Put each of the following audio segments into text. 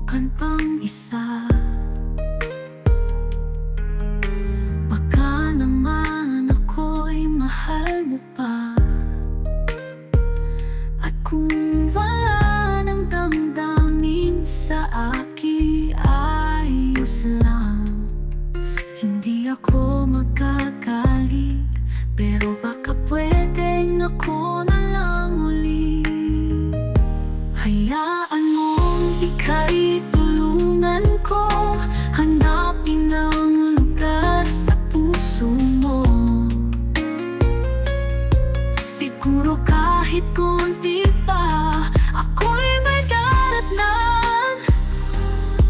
subukan pang isa. Baka naman ako'y mahal mo pa. At kung wala ng damdamin sa akin, ayos lang. Hindi ako magkagalit, pero baka pwedeng ako na lang uli. Hayaan mong ika'y tulungan ko, hanapin ang lugar sa puso mo. Siguro kahit konti pa, ako'y may daratnan.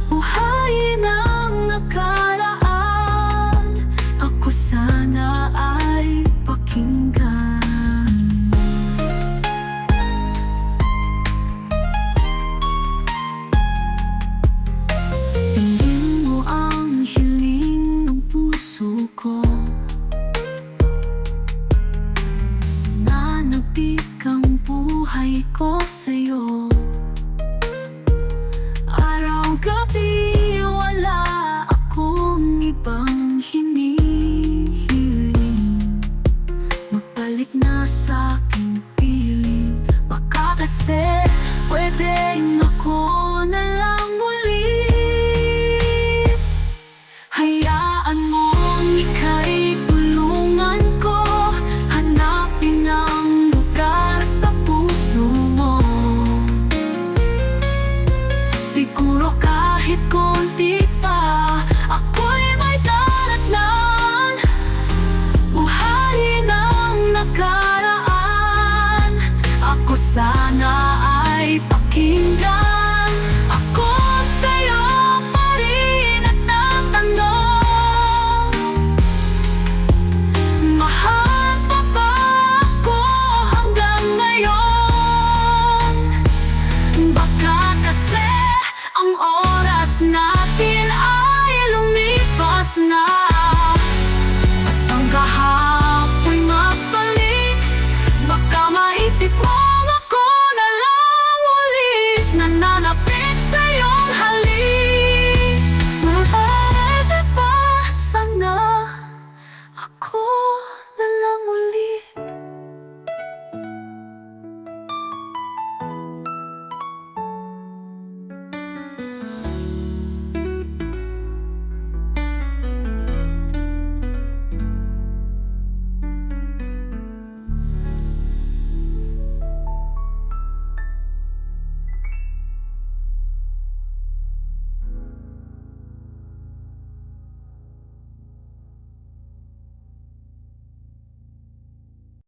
Buhayin ang nakaraan, ako sana ay pakinggan. Tingin mo ang hiling ng puso ko, nanapit ang buhay ko sa'yo. Araw-gabi wala akong ibang hinihiling. Magbalik na sa'king piling, baka kasi pwedeng ako na lang muli. Hayaan mong ika'y tulungan ko, hanapin ang lugar sa puso mo. Siguro kahit konti